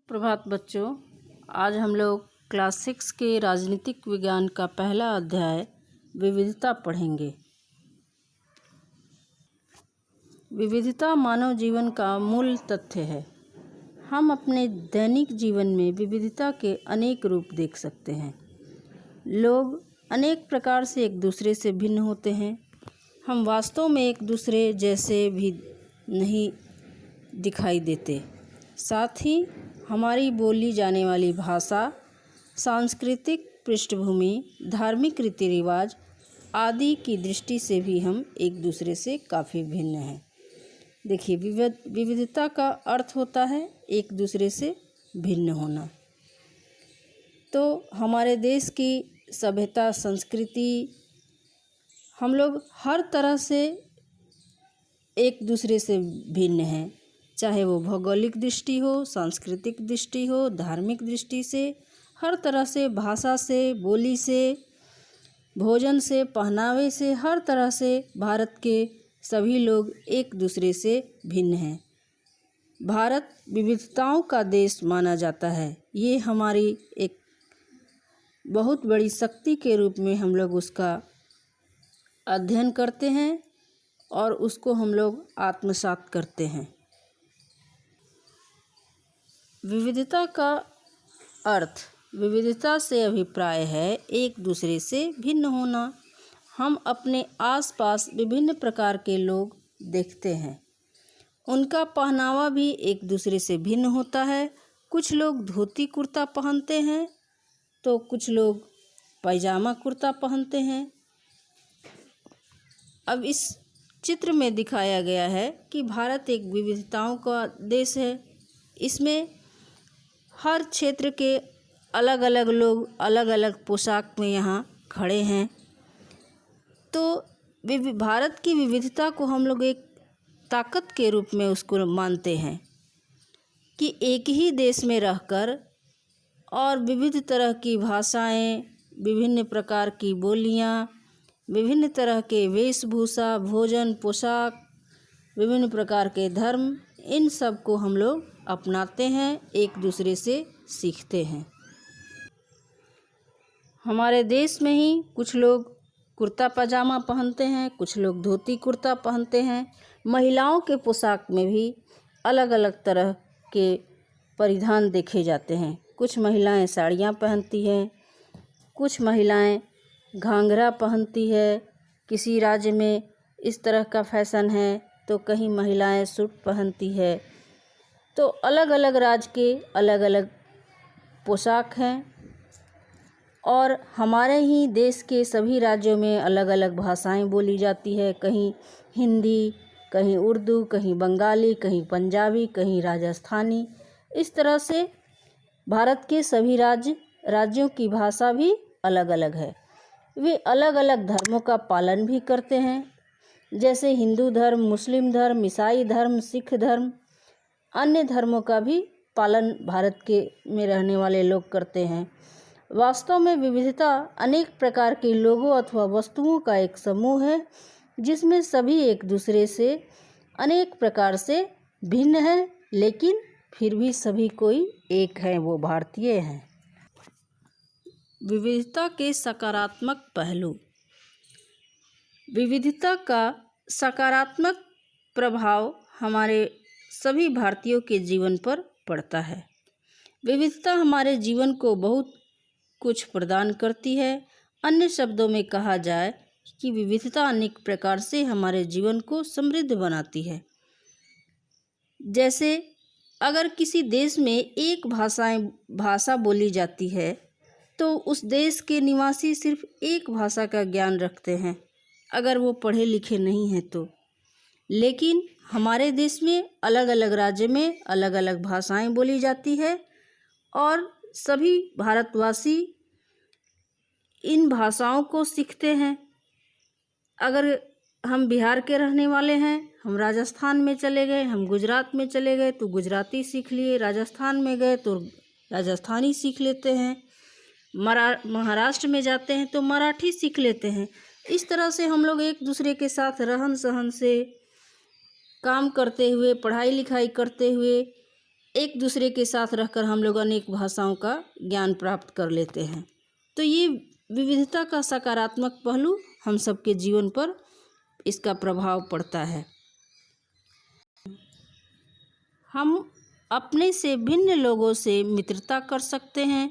प्रभात बच्चों, आज हम लोग क्लास 6 के राजनीतिक विज्ञान का पहला अध्याय विविधता पढ़ेंगे। विविधता मानव जीवन का मूल तथ्य है। हम अपने दैनिक जीवन में विविधता के अनेक रूप देख सकते हैं। लोग अनेक प्रकार से एक दूसरे से भिन्न होते हैं। हम वास्तव में एक दूसरे जैसे भी नहीं दिखाई देते। साथ ही हमारी बोली जाने वाली भाषा, सांस्कृतिक पृष्ठभूमि, धार्मिक रीति रिवाज आदि की दृष्टि से भी हम एक दूसरे से काफ़ी भिन्न हैं। देखिए, विविधता का अर्थ होता है एक दूसरे से भिन्न होना। तो हमारे देश की सभ्यता, संस्कृति, हम लोग हर तरह से एक दूसरे से भिन्न हैं, चाहे वो भौगोलिक दृष्टि हो, सांस्कृतिक दृष्टि हो, धार्मिक दृष्टि से, हर तरह से, भाषा से, बोली से, भोजन से, पहनावे से, हर तरह से भारत के सभी लोग एक दूसरे से भिन्न हैं। भारत विविधताओं का देश माना जाता है। ये हमारी एक बहुत बड़ी शक्ति के रूप में हम लोग उसका अध्ययन करते हैं और उसको हम लोग आत्मसात करते हैं। विविधता का अर्थ, विविधता से अभिप्राय है एक दूसरे से भिन्न होना। हम अपने आसपास विभिन्न प्रकार के लोग देखते हैं। उनका पहनावा भी एक दूसरे से भिन्न होता है। कुछ लोग धोती कुर्ता पहनते हैं तो कुछ लोग पैजामा कुर्ता पहनते हैं। अब इस चित्र में दिखाया गया है कि भारत एक विविधताओं का देश है। इसमें हर क्षेत्र के अलग अलग लोग अलग अलग पोशाक में यहाँ खड़े हैं। तो भारत की विविधता को हम लोग एक ताकत के रूप में उसको मानते हैं कि एक ही देश में रहकर और विविध तरह की भाषाएं, विभिन्न प्रकार की बोलियां, विभिन्न तरह के वेशभूषा, भोजन, पोशाक, विभिन्न प्रकार के धर्म, इन सब को हम लोग अपनाते हैं, एक दूसरे से सीखते हैं। हमारे देश में ही कुछ लोग कुर्ता पजामा पहनते हैं, कुछ लोग धोती कुर्ता पहनते हैं। महिलाओं के पोशाक में भी अलग अलग तरह के परिधान देखे जाते हैं। कुछ महिलाएं साड़ियाँ पहनती हैं, कुछ महिलाएं घाघरा पहनती है। किसी राज्य में इस तरह का फैशन है तो कहीं महिलाएं सूट पहनती है। तो अलग अलग राज्य के अलग अलग पोशाक हैं और हमारे ही देश के सभी राज्यों में अलग अलग भाषाएं बोली जाती है। कहीं हिंदी, कहीं उर्दू, कहीं बंगाली, कहीं पंजाबी, कहीं राजस्थानी। इस तरह से भारत के सभी राज्यों की भाषा भी अलग अलग है। वे अलग अलग धर्मों का पालन भी करते हैं, जैसे हिंदू धर्म, मुस्लिम धर्म, ईसाई धर्म, सिख धर्म, अन्य धर्मों का भी पालन भारत के में रहने वाले लोग करते हैं। वास्तव में विविधता अनेक प्रकार के लोगों अथवा वस्तुओं का एक समूह है, जिसमें सभी एक दूसरे से अनेक प्रकार से भिन्न हैं, लेकिन फिर भी सभी कोई एक है, वो भारतीय हैं। विविधता के सकारात्मक पहलू। विविधता का सकारात्मक प्रभाव हमारे सभी भारतीयों के जीवन पर पड़ता है। विविधता हमारे जीवन को बहुत कुछ प्रदान करती है। अन्य शब्दों में कहा जाए कि विविधता अनेक प्रकार से हमारे जीवन को समृद्ध बनाती है। जैसे अगर किसी देश में एक भाषा बोली जाती है तो उस देश के निवासी सिर्फ एक भाषा का ज्ञान रखते हैं, अगर वो पढ़े लिखे नहीं हैं तो। लेकिन हमारे देश में अलग अलग राज्य में अलग अलग भाषाएं बोली जाती है और सभी भारतवासी इन भाषाओं को सीखते हैं। अगर हम बिहार के रहने वाले हैं, हम राजस्थान में चले गए, हम गुजरात में चले गए तो गुजराती सीख लिए, राजस्थान में गए तो राजस्थानी सीख लेते हैं, महाराष्ट्र में जाते हैं तो मराठी सीख लेते हैं। इस तरह से हम लोग एक दूसरे के साथ रहन सहन से, काम करते हुए, पढ़ाई लिखाई करते हुए एक दूसरे के साथ रहकर हम लोग अनेक भाषाओं का ज्ञान प्राप्त कर लेते हैं। तो ये विविधता का सकारात्मक पहलू हम सबके जीवन पर इसका प्रभाव पड़ता है। हम अपने से भिन्न लोगों से मित्रता कर सकते हैं।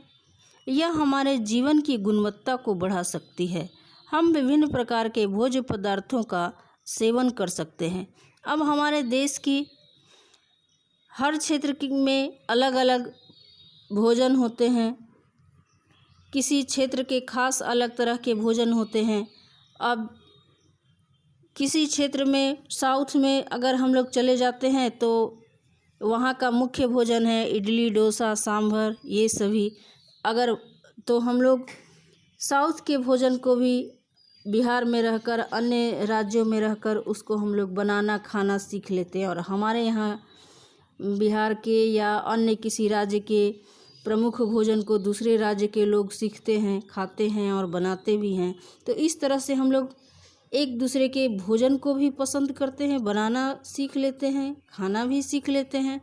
यह हमारे जीवन की गुणवत्ता को बढ़ा सकती है। हम विभिन्न प्रकार के भोज्य पदार्थों का सेवन कर सकते हैं। अब हमारे देश की हर क्षेत्र में अलग अलग भोजन होते हैं। किसी क्षेत्र के खास अलग तरह के भोजन होते हैं। अब किसी क्षेत्र में साउथ में अगर हम लोग चले जाते हैं तो वहाँ का मुख्य भोजन है इडली, डोसा, सांभर, ये सभी। अगर तो हम लोग साउथ के भोजन को भी बिहार में रहकर, अन्य राज्यों में रहकर उसको हम लोग बनाना खाना सीख लेते हैं। और हमारे यहाँ बिहार के या अन्य किसी राज्य के प्रमुख भोजन को दूसरे राज्य के लोग सीखते हैं, खाते हैं और बनाते भी हैं। तो इस तरह से हम लोग एक दूसरे के भोजन को भी पसंद करते हैं, बनाना सीख लेते हैं, खाना भी सीख लेते हैं।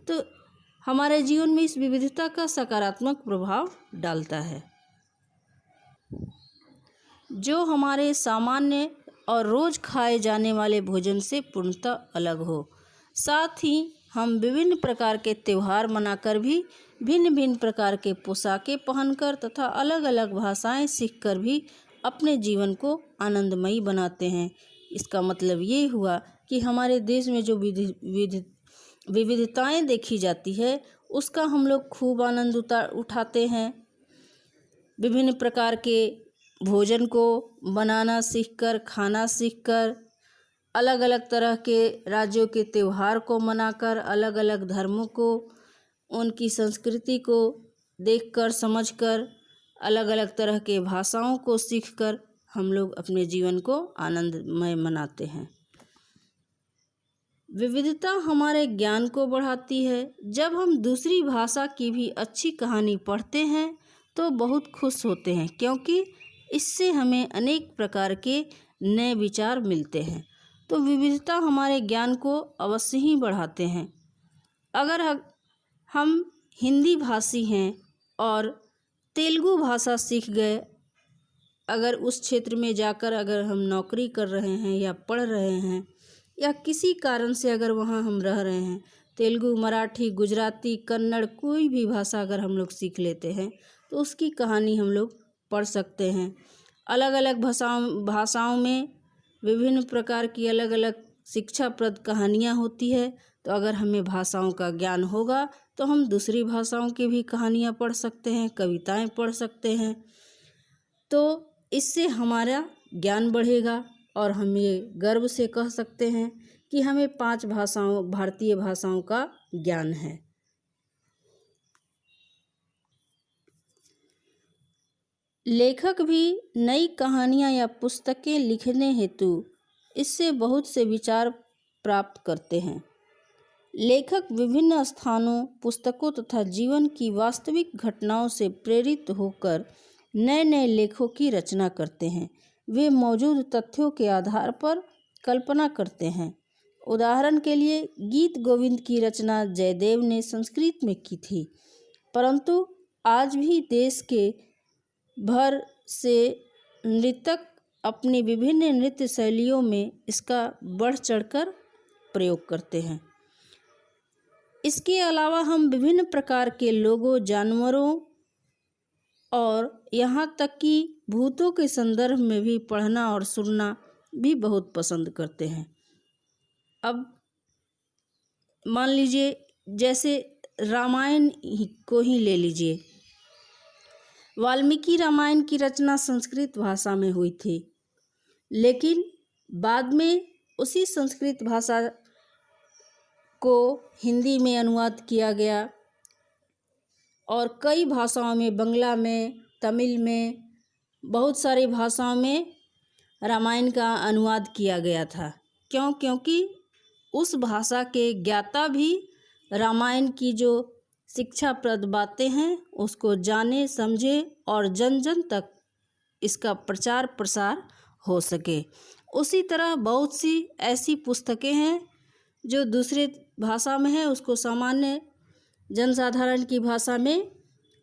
तो हमारे जीवन में इस विविधता का सकारात्मक प्रभाव डालता है, जो हमारे सामान्य और रोज़ खाए जाने वाले भोजन से पूर्णतः अलग हो। साथ ही हम विभिन्न प्रकार के त्यौहार मनाकर भी भिन्न भिन्न प्रकार के पोशाकें पहनकर तथा अलग अलग भाषाएं सीखकर भी अपने जीवन को आनंदमयी बनाते हैं। इसका मतलब ये हुआ कि हमारे देश में जो विविधताएं देखी जाती है उसका हम लोग खूब आनंद उठाते हैं। विभिन्न प्रकार के भोजन को बनाना सीखकर, खाना सीखकर, अलग अलग तरह के राज्यों के त्यौहार को मनाकर, अलग अलग धर्मों को, उनकी संस्कृति को देखकर, समझकर, अलग अलग तरह के भाषाओं को सीखकर हम लोग अपने जीवन को आनंदमय मनाते हैं। विविधता हमारे ज्ञान को बढ़ाती है। जब हम दूसरी भाषा की भी अच्छी कहानी पढ़ते हैं तो बहुत खुश होते हैं, क्योंकि इससे हमें अनेक प्रकार के नए विचार मिलते हैं। तो विविधता हमारे ज्ञान को अवश्य ही बढ़ाते हैं। अगर हम हिंदी भाषी हैं और तेलुगु भाषा सीख गए, अगर उस क्षेत्र में जाकर अगर हम नौकरी कर रहे हैं या पढ़ रहे हैं या किसी कारण से अगर वहाँ हम रह रहे हैं, तेलुगु, मराठी, गुजराती, कन्नड़, कोई भी भाषा अगर हम लोग सीख लेते हैं तो उसकी कहानी हम लोग पढ़ सकते हैं। अलग अलग भाषाओं में विभिन्न प्रकार की अलग अलग शिक्षाप्रद कहानियाँ होती है। तो अगर हमें भाषाओं का ज्ञान होगा तो हम दूसरी भाषाओं की भी कहानियाँ पढ़ सकते हैं, कविताएं पढ़ सकते हैं। तो इससे हमारा ज्ञान बढ़ेगा और हम ये गर्व से कह सकते हैं कि हमें 5 भारतीय भाषाओं का ज्ञान है। लेखक भी नई कहानियाँ या पुस्तकें लिखने हेतु इससे बहुत से विचार प्राप्त करते हैं। लेखक विभिन्न स्थानों, पुस्तकों तथा जीवन की वास्तविक घटनाओं से प्रेरित होकर नए नए लेखों की रचना करते हैं। वे मौजूद तथ्यों के आधार पर कल्पना करते हैं। उदाहरण के लिए गीत गोविंद की रचना जयदेव ने संस्कृत में की थी, परंतु आज भी देश के भर से नृतक अपनी विभिन्न नृत्य शैलियों में इसका बढ़ चढ़कर प्रयोग करते हैं। इसके अलावा हम विभिन्न प्रकार के लोगों, जानवरों और यहाँ तक कि भूतों के संदर्भ में भी पढ़ना और सुनना भी बहुत पसंद करते हैं। अब मान लीजिए जैसे रामायण को ही ले लीजिए। वाल्मीकि रामायण की रचना संस्कृत भाषा में हुई थी, लेकिन बाद में उसी संस्कृत भाषा को हिंदी में अनुवाद किया गया और कई भाषाओं में, बंगला में, तमिल में, बहुत सारी भाषाओं में रामायण का अनुवाद किया गया था। क्योंकि उस भाषा के ज्ञाता भी रामायण की जो शिक्षाप्रद बातें हैं उसको जाने, समझे और जन जन तक इसका प्रचार प्रसार हो सके। उसी तरह बहुत सी ऐसी पुस्तकें हैं जो दूसरे भाषा में है, उसको सामान्य जनसाधारण की भाषा में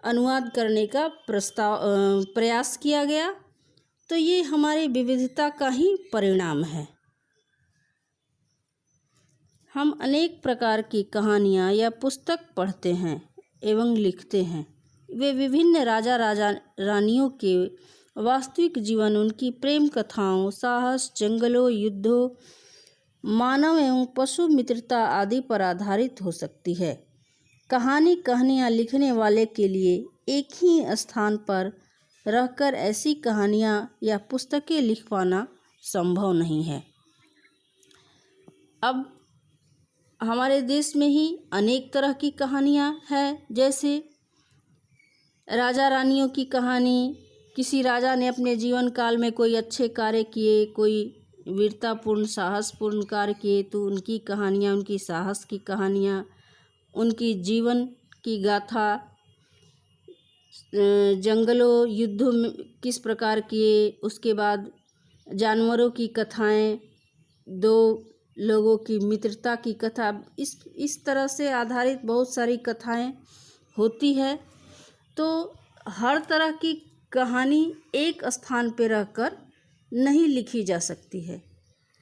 अनुवाद करने का प्रयास किया गया। तो ये हमारी विविधता का ही परिणाम है। हम अनेक प्रकार की कहानियाँ या पुस्तक पढ़ते हैं एवं लिखते हैं। वे विभिन्न राजा रानियों के वास्तविक जीवन, उनकी प्रेम कथाओं, साहस, जंगलों, युद्धों, मानव एवं पशु मित्रता आदि पर आधारित हो सकती है। कहानियाँ लिखने वाले के लिए एक ही स्थान पर रहकर ऐसी कहानियाँ या पुस्तकें लिख पाना संभव नहीं है। अब हमारे देश में ही अनेक तरह की कहानियाँ हैं, जैसे राजा रानियों की कहानी। किसी राजा ने अपने जीवन काल में कोई अच्छे कार्य किए, कोई वीरतापूर्ण साहसपूर्ण कार्य किए, तो उनकी कहानियाँ, उनकी साहस की कहानियाँ, उनकी जीवन की गाथा, जंगलों युद्धों में किस प्रकार किए, उसके बाद जानवरों की कथाएं, दो लोगों की मित्रता की कथा, इस तरह से आधारित बहुत सारी कथाएं होती है। तो हर तरह की कहानी एक स्थान पर रहकर नहीं लिखी जा सकती है।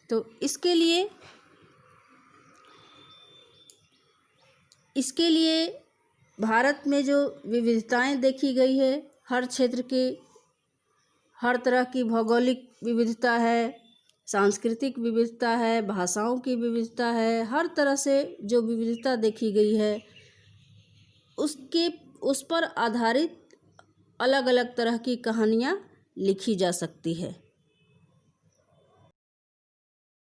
तो इसके लिए भारत में जो विविधताएं देखी गई है, हर क्षेत्र के हर तरह की भौगोलिक विविधता है, सांस्कृतिक विविधता है, भाषाओं की विविधता है, हर तरह से जो विविधता देखी गई है उस पर आधारित अलग अलग तरह की कहानियाँ लिखी जा सकती है।